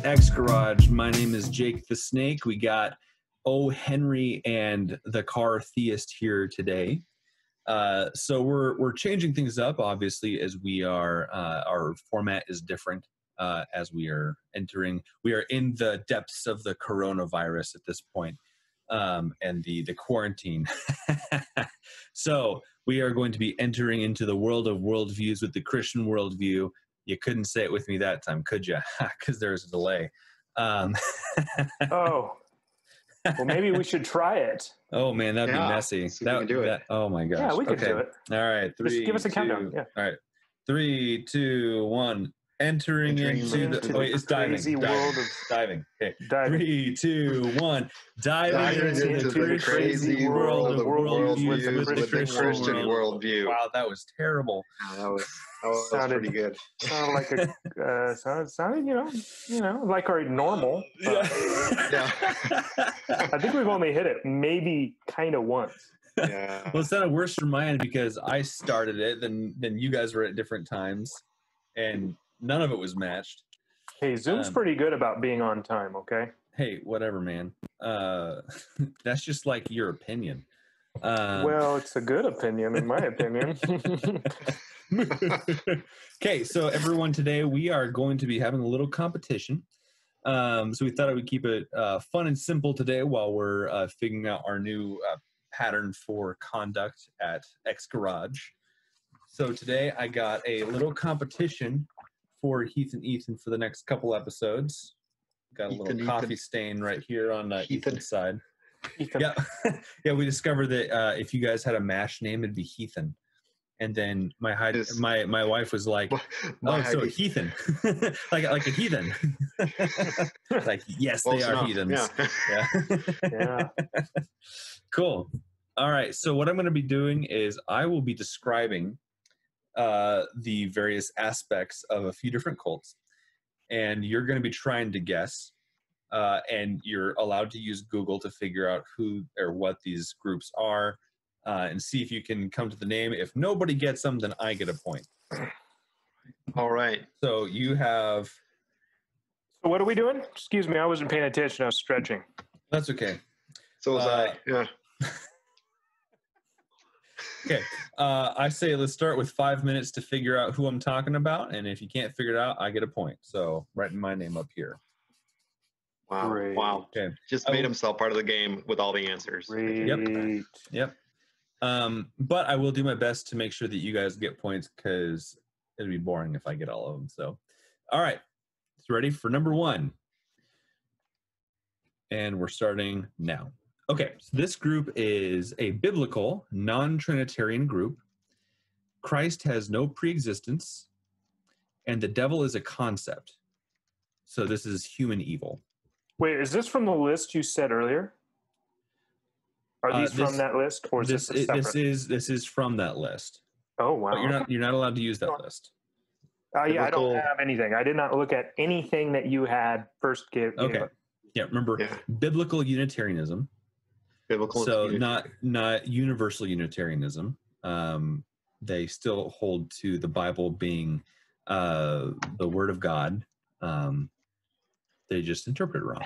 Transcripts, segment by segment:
ExGarage. My name is Jake the Snake. We got O. Henry and the Car Theist here today. So we're changing things up, obviously, as we are. Our format is different as we are entering. We are in the depths of the coronavirus at this point, and the quarantine. So we are going to be entering into the world of worldviews with the Christian worldview. You couldn't say it with me that time, could you? Because there's a delay. Oh, well, maybe we should try it. Oh man, that'd be messy. That, do it. Oh my gosh. Yeah, we could do it. All right, just give us a countdown. Yeah. All right, 3, 2, 1. Entering into the wait, it's crazy world of diving. Okay, diving. 3, 2, 1. Diving into the crazy world of worldviews with the Christian worldview. Wow, that was terrible. That was pretty good. Sounded like a sounded you know like our normal. Yeah. I think we've only hit it maybe kind of once. Yeah. Well, it sounded worse from my end because I started it, then you guys were at different times, and none of it was matched. Hey, Zoom's pretty good about being on time, okay? Hey, whatever, man. That's just like your opinion. Well, it's a good opinion, in my opinion. Okay, so everyone, today we are going to be having a little competition. So we thought I would keep it fun and simple today while we're figuring out our new pattern for conduct at ExGarage. So today I got a little competition for Heath and Ethan for the next couple episodes. Got a little coffee stain right here on Ethan's side. Ethan. Yeah, yeah. We discovered that if you guys had a mash name, it'd be Heathen. And then my wife was like, "Oh, so Heathen, like a heathen." Like, yes, they are heathens. Yeah. Cool. All right. So what I'm going to be doing is I will be describing the various aspects of a few different cults, and you're going to be trying to guess, and you're allowed to use Google to figure out who or what these groups are, and see if you can come to the name. If nobody gets them, then I get a point. All right. So you have... So what are we doing? Excuse me, I wasn't paying attention. I was stretching. That's okay. So was I. Yeah. Okay, I say let's start with 5 minutes to figure out who I'm talking about, and if you can't figure it out, I get a point. So writing my name up here. Wow! Great. Wow! Okay, just made himself part of the game with all the answers. Great. Yep. But I will do my best to make sure that you guys get points because it'd be boring if I get all of them. So, all right, so ready for number 1, and we're starting now. Okay, so this group is a biblical, non-Trinitarian group. Christ has no pre-existence, and the devil is a concept. So this is human evil. Wait, is this from the list you said earlier? Are these from that list, or is this separate? This is from that list. Oh wow! But you're not allowed to use that list. Yeah, I don't have anything. I did not look at anything that you had first. Okay. Yeah, remember biblical Unitarianism. So not universal Unitarianism. They still hold to the Bible being the Word of God. They just interpret it wrong.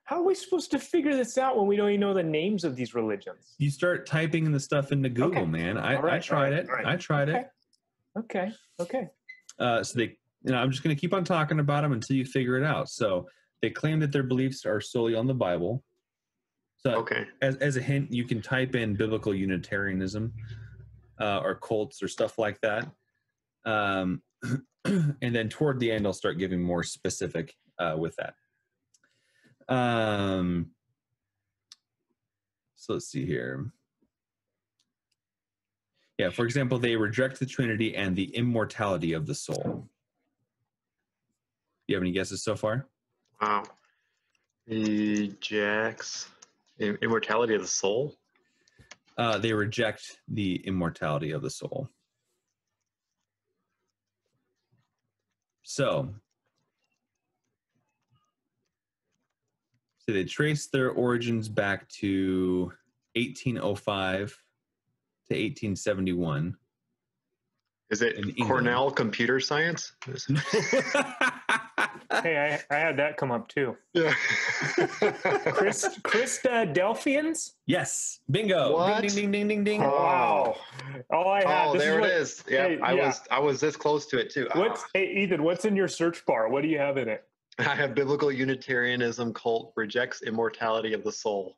How are we supposed to figure this out when we don't even know the names of these religions? You start typing the stuff into Google, man. I tried it. I tried it. Okay. So they, I'm just going to keep on talking about them until you figure it out. So they claim that their beliefs are solely on the Bible. So as a hint, you can type in biblical Unitarianism or cults or stuff like that. And then toward the end, I'll start giving more specific with that. So let's see here. Yeah, for example, they reject the Trinity and the immortality of the soul. Do you have any guesses so far? Wow. Rejects immortality of the soul? They reject the immortality of the soul. So they trace their origins back to 1805 to 1871. Is it Cornell computer science? Hey, I had that come up too. Yeah. Delphians? Yes. Bingo. What? Ding, ding, ding, ding, ding, ding. Wow. All I had. Oh, there it is. Yeah, Hey, I was this close to it too. Hey, Ethan, what's in your search bar? What do you have in it? I have biblical Unitarianism cult rejects immortality of the soul.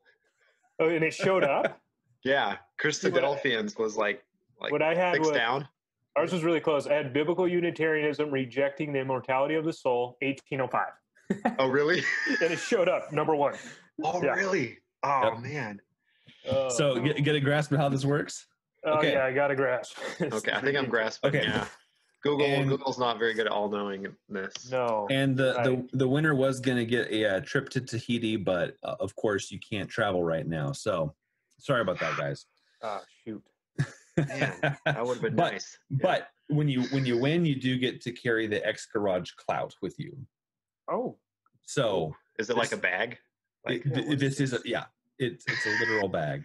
Oh, and it showed up? Yeah, Christadelphians was like what I had 6 was, down. ours was really close. I had biblical Unitarianism rejecting the immortality of the soul, 1805. Oh, really? And it showed up, number 1. Oh, Yeah. really? Oh, Yep. man. So get a grasp of how this works? Oh, Okay. yeah, I got a grasp. Okay, I think I'm grasping. Okay. Yeah. Google's not very good at all knowing this. No. And Right. the winner was going to get a trip to Tahiti, but of course you can't travel right now. So sorry about that, guys. Ah, shoot. Man, that would have been nice. Yeah. But when you win, you do get to carry the ExGarage clout with you. Oh. So is it like a bag? Like this is it's a literal bag.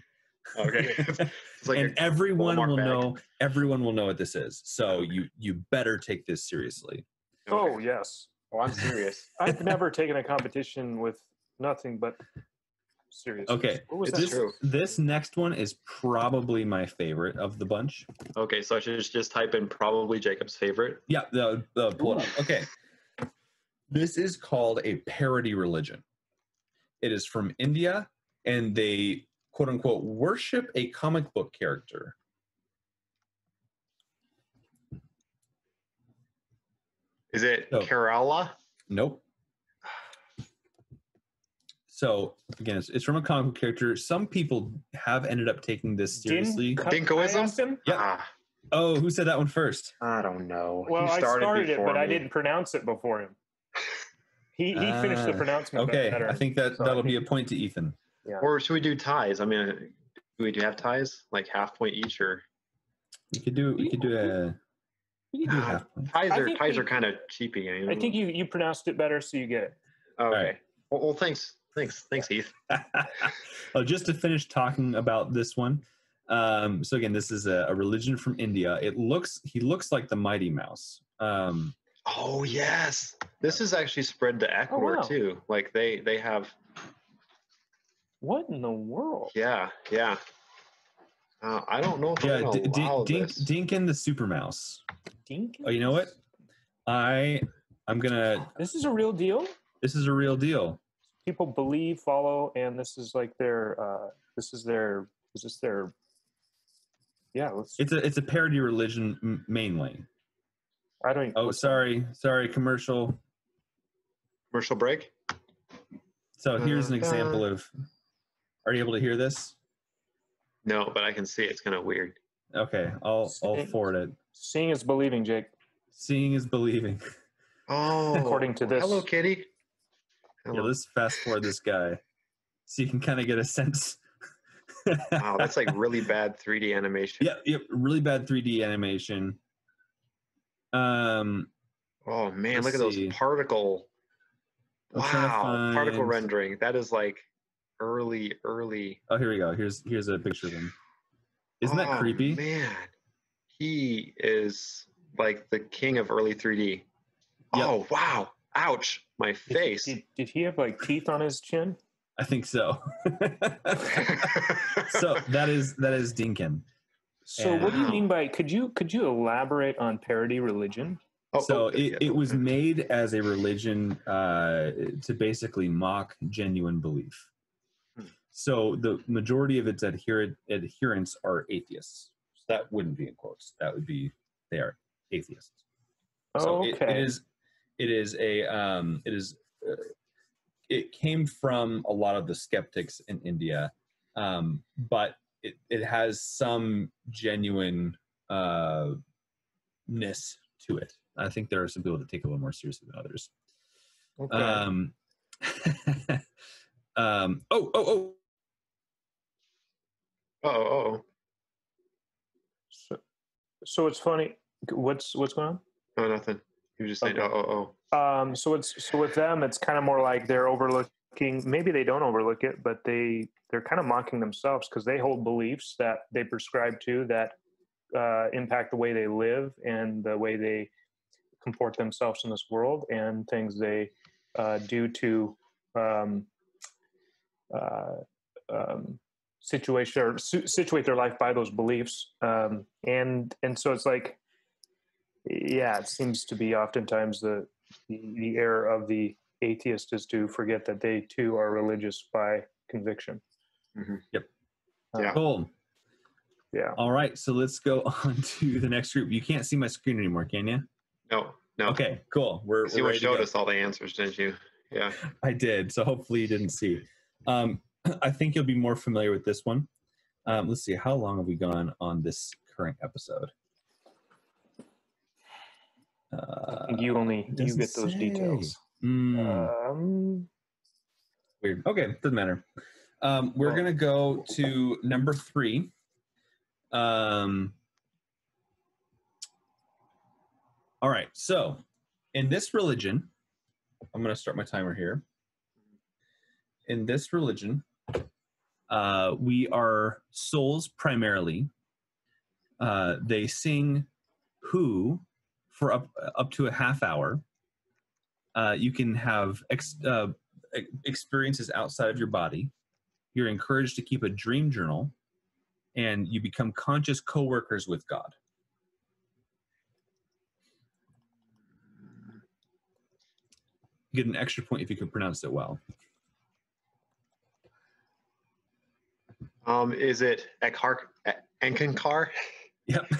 Okay. It's like and everyone Walmart will bag. know. Everyone will know what this is. So you better take this seriously. Okay. Oh, yes. Oh, I'm serious. I've never taken a competition with nothing but serious. Okay. What was It's that? true. This next one is probably my favorite of the bunch. Okay, so I should just type in probably Jacob's favorite. Yeah, pull it up. Okay. This is called a parody religion. It is from India, and they, quote unquote, worship a comic book character. Is it Oh. Kerala? Nope. So, again, it's from a comic book character. Some people have ended up taking this seriously. Dinkoism? Yep. Ah, Oh, who said that one first? I don't know. Well, He I started it, before but I me. didn't pronounce it before him. He finished the pronouncement Okay, better. I think that'll be a point to Ethan. Yeah. Or should we do ties? I mean, do we have ties? Like half point each, or We could do a half point. ties are kind of cheapy. I think you pronounced it better, so you get it. Okay. right. Well, thanks, Heath. Well, just to finish talking about this one. So again, this is a religion from India. He looks like the Mighty Mouse. Oh yes, this is actually spread to Ecuador wow. too. Like they have. What in the world? Yeah. I don't know if Yeah, I'm gonna allow this. Dinkin the Super Mouse. Dinkin? Oh, you know what? I'm gonna. This is a real deal? This is a real deal. People believe, follow, and this is like their yeah, It's a parody religion mainly. I don't even Oh, sorry, commercial. Commercial break. So here's an example of. Are you able to hear this? No, but I can see it. It's kind of weird. Okay, I'll forward it. Seeing is believing, Jake. Seeing is believing. Oh, According to this. Hello, Kitty. Yeah, Hello. let's fast forward this guy, so you can kind of get a sense. Wow, that's like really bad 3D animation. Yep, really bad 3D animation. Oh man, Let's look at those see. particle. I'm trying to Wow, particle find- rendering. That is like early. Oh, here we go. Here's a picture of him. Isn't that Oh, creepy? Man, he is like the king of early 3D. Yep. Oh wow! Ouch, my face. Did he have like teeth on his chin? I think so. So that is Dinkin. So what do you Wow. mean by could you elaborate on parody religion? It was made as a religion to basically mock genuine belief. So the majority of its adherents are atheists. So that wouldn't be in quotes. That would be they are atheists. So Okay. it came from a lot of the skeptics in India, but it has some genuine ness to it. I think there are some people that take it a little more seriously than others. Okay. Oh. Oh. So it's funny. What's going on? Oh, nothing. You were just saying, Okay. oh. So with them, it's kind of more like they're overlooking. Maybe they don't overlook it, but they're kind of mocking themselves because they hold beliefs that they prescribe to that impact the way they live and the way they comport themselves in this world and things they do to situate their life by those beliefs. And so it's like, yeah, it seems to be oftentimes the error of the atheist is to forget that they too are religious by conviction. Mm-hmm. Yep. Yeah. Cool. Yeah. All right, so let's go on to the next group. You can't see my screen anymore, can you? No. Okay, cool. We're you ready to go. showed us all the answers, didn't you? Yeah. I did. So hopefully you didn't see. I think you'll be more familiar with this one. Let's see. How long have we gone on this current episode? I think you get those details. Weird. Okay, doesn't matter. We're going to go to number 3. All right. So in this religion, I'm going to start my timer here. In this religion, we are souls primarily. They sing "Who" for up to a half hour. You can have experiences outside of your body. You're encouraged to keep a dream journal, and you become conscious co-workers with God. You get an extra point if you can pronounce it well. Is it Enkinkar? Yep.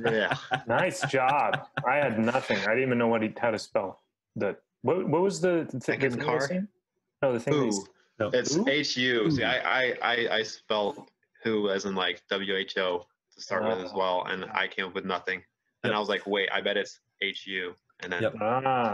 Yeah. Nice job. I had nothing. I didn't even know how to spell the. What was the thing? Enkinkar? No, the thing. Who? No. It's H-U. See, I spelled who as in like W-H-O to start with as well, and I came up with nothing. And I was like, wait, I bet it's H-U. And then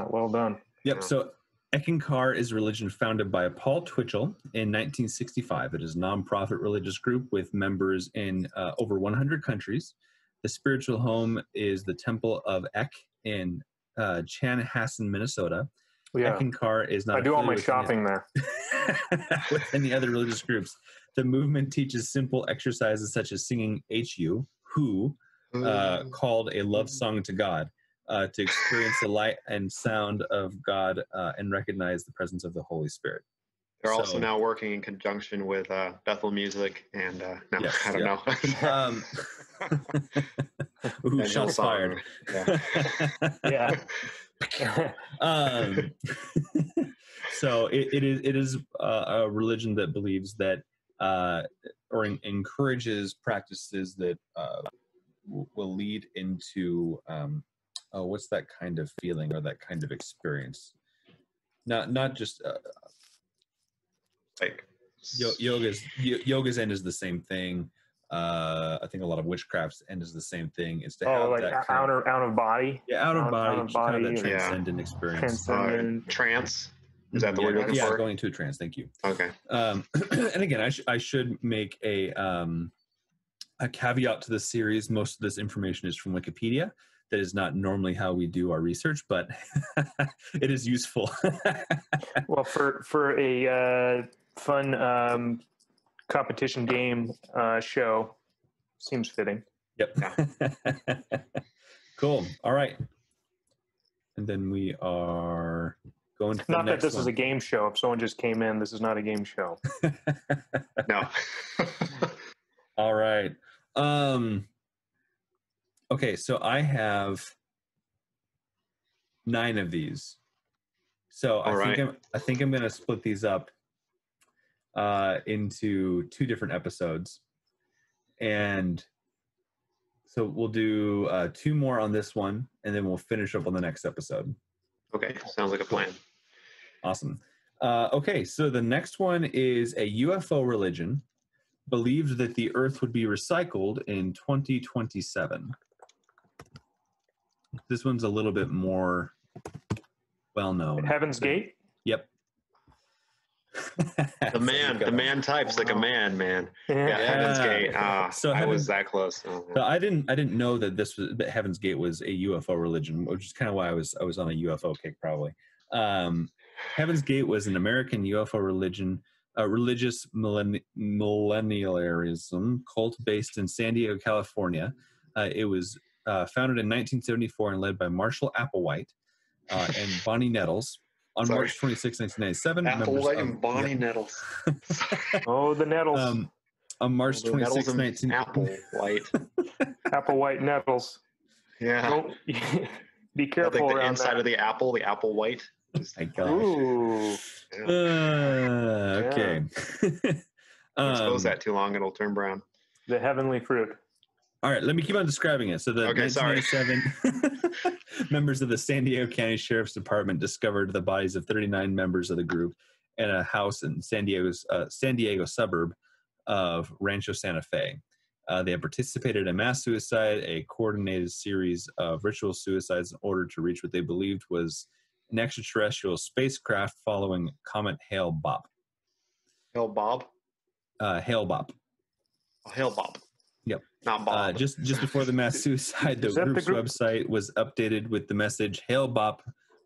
well done. Yep. So Eckankar is a religion founded by Paul Twitchell in 1965. It is a nonprofit religious group with members in over 100 countries. The spiritual home is the Temple of Ek in Chanhassen, Minnesota. Yeah. Eckankar is not. I do all my shopping there. With any other religious groups. The movement teaches simple exercises such as singing "Hu," called a love song to God. To experience the light and sound of God and recognize the presence of the Holy Spirit. They're also now working in conjunction with Bethel Music and I don't know. Ooh, shots fired. Yeah. So it is a religion that believes that or encourages practices that will lead into what's that kind of feeling or that kind of experience? Not just like yoga's end is the same thing. I think a lot of witchcraft's end is the same thing. It's to have like that out of body. Yeah, out of body, kind of that yeah. transcendent experience. Trance. Is that the word you're looking for? Yeah, going into a trance. Thank you. Okay. And again, I should make a caveat to this series. Most of this information is from Wikipedia. That is not normally how we do our research, but it is useful. Well, for a fun competition game show, seems fitting. Yep. Yeah. Cool. All right. And then we are going to the not next that this one. is a game show. If someone just came in, this is not a game show. No. All right. Okay, so I have 9 of these. So I think I'm going to split these up into 2 different episodes, and so we'll do 2 more on this one, and then we'll finish up on the next episode. Okay, sounds like a plan. Awesome. Okay, so the next one is a UFO religion believed that the Earth would be recycled in 2027. This one's a little bit more well-known. Heaven's Gate? Yep. The man types like a man. Yeah, Heaven's Gate. So I was that close. So I didn't know that Heaven's Gate was a UFO religion, which is kind of why I was on a UFO kick probably. Heaven's Gate was an American UFO religion, religious millennialism cult based in San Diego, California. It was founded in 1974 and led by Marshall Applewhite and Bonnie Nettles. On March 26, 1997, Applewhite and Bonnie Nettles. Oh, the Nettles. On March 26, Applewhite. Applewhite Nettles. Yeah. Don't, be careful the around inside that. of the apple white. My gosh. Ooh. Yeah. Okay. Expose that too long, it'll turn brown. The heavenly fruit. All right, let me keep on describing it. So the 1987 members of the San Diego County Sheriff's Department discovered the bodies of 39 members of the group in a house in San Diego suburb of Rancho Santa Fe. They had participated in mass suicide, a coordinated series of ritual suicides in order to reach what they believed was an extraterrestrial spacecraft following Comet Hale-Bopp. Hale-Bopp? Hale-Bopp. Oh, Hale-Bopp. Yep. Not Bob. Just before the mass suicide, the group's website was updated with the message, Hale-Bopp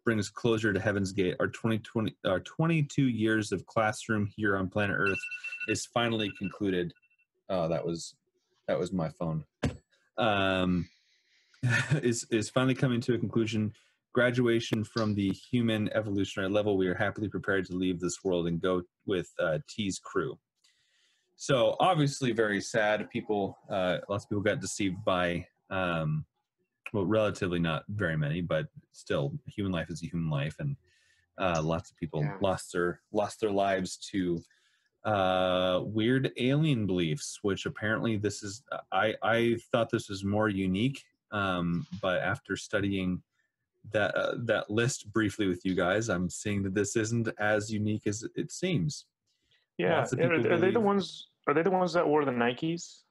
brings closure to Heaven's Gate. Our 22 years of classroom here on planet Earth is finally concluded. Oh, that was my phone. Is finally coming to a conclusion. Graduation from the human evolutionary level. We are happily prepared to leave this world and go with T's crew. So obviously very sad. People, lots of people got deceived by, well, relatively not very many, but still, human life is a human life, and lots of people lost their lives to weird alien beliefs. Which apparently this is, I thought this was more unique, but after studying that list briefly with you guys, I'm seeing that this isn't as unique as it seems. Yeah, are they the ones? Are they the ones that wore the Nikes?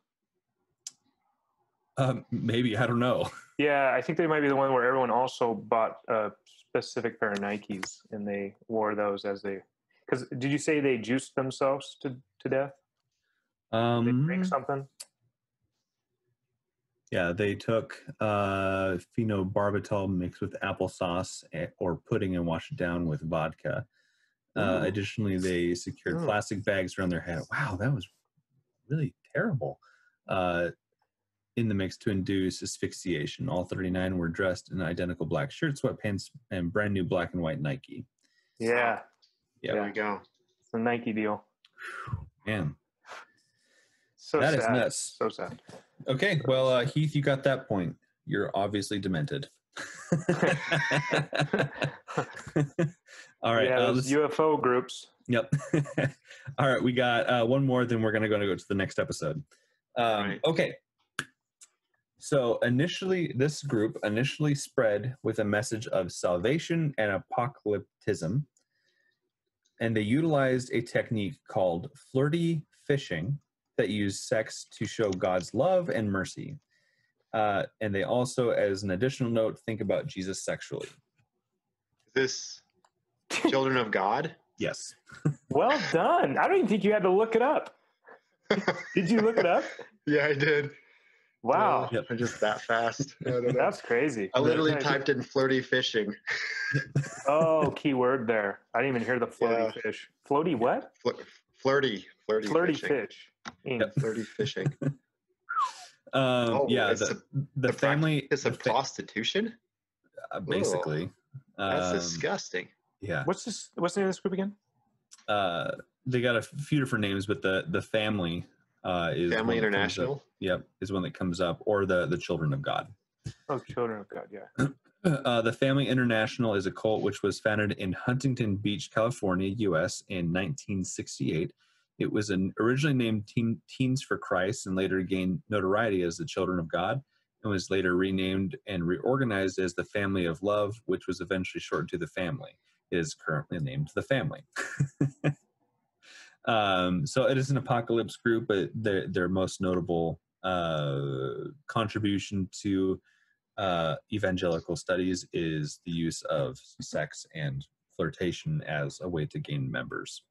Maybe, I don't know. Yeah, I think they might be the one where everyone also bought a specific pair of Nikes and they wore those as they. Because did you say they juiced themselves to death? Did they drink something? Yeah, they took phenobarbital mixed with applesauce or pudding and washed it down with vodka. Additionally, they secured plastic bags around their head. Wow, that was really terrible. In the mix to induce asphyxiation. All 39 were dressed in identical black shirts, sweatpants, and brand new black and white Nike. Yeah. There we go. It's a Nike deal. Man. So that sad. Is nuts. So sad. Okay, well, Heath, you got that point. You're obviously demented. All right. Yeah, those UFO groups. Yep. All right, we got one more, then we're going to go to the next episode. Right. Okay. So this group initially spread with a message of salvation and apocalypticism, and they utilized a technique called flirty fishing that used sex to show God's love and mercy. And they also, as an additional note, think about Jesus sexually. Is this Children of God? Yes. Well done. I don't even think you had to look it up. Did you look it up? Yeah, I did. Wow. Yep. I'm just that fast. That's crazy. I literally typed in flirty fishing. Oh, key word there. I didn't even hear the floaty fish. Floaty what? Flirty fishing. Fish. Yep. Flirty fishing. The family is a prostitution. Basically, that's disgusting. Yeah. What's the name of this group again? They got a few different names, but the family is Family International. Yep, is one that comes up, or the Children of God. Oh, Children of God, yeah. The Family International is a cult which was founded in Huntington Beach, California, U.S. in 1968. It was originally named Teens for Christ and later gained notoriety as the Children of God, and was later renamed and reorganized as the Family of Love, which was eventually shortened to the Family. It is currently named the Family. So it is an apocalypse group, but their most notable contribution to evangelical studies is the use of sex and flirtation as a way to gain members.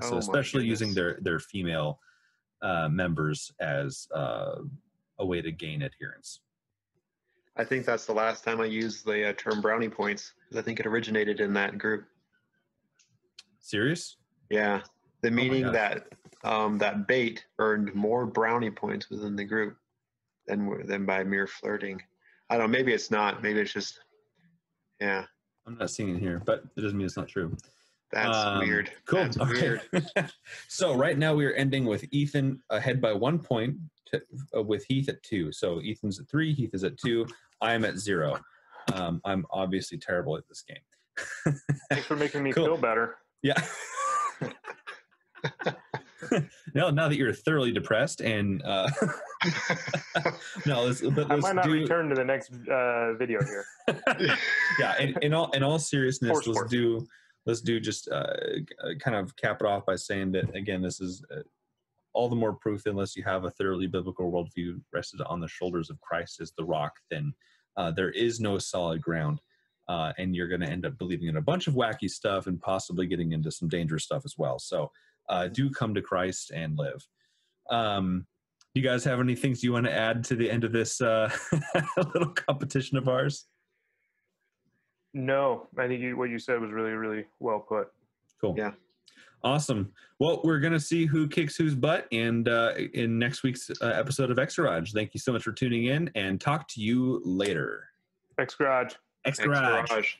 So especially using their female members as a way to gain adherence. I think that's the last time I used the term brownie points, because I think it originated in that group. Serious? Yeah. The meaning that that bait earned more brownie points within the group than by mere flirting. I don't know. Maybe it's not. Maybe it's just, yeah. I'm not seeing it here, but it doesn't mean it's not true. That's weird. Cool. That's weird. So right now we are ending with Ethan ahead by 1 point with Heath at 2. So Ethan's at 3, Heath is at 2. I am at 0. I'm obviously terrible at this game. Thanks for making me Cool. feel better. Yeah. Now that you're thoroughly depressed and no, let's I might not return to the next video here. Yeah, in all seriousness, let's do just kind of cap it off by saying that again, this is all the more proof that unless you have a thoroughly biblical worldview rested on the shoulders of Christ as the rock, then there is no solid ground, and you're going to end up believing in a bunch of wacky stuff and possibly getting into some dangerous stuff as well. So do come to Christ and live. You guys have any things you want to add to the end of this little competition of ours? No, I think what you said was really, really well put. Cool. Yeah. Awesome. Well, we're going to see who kicks whose butt and in next week's episode of ExGarage. Thank you so much for tuning in, and talk to you later. ExGarage. ExGarage. ExGarage.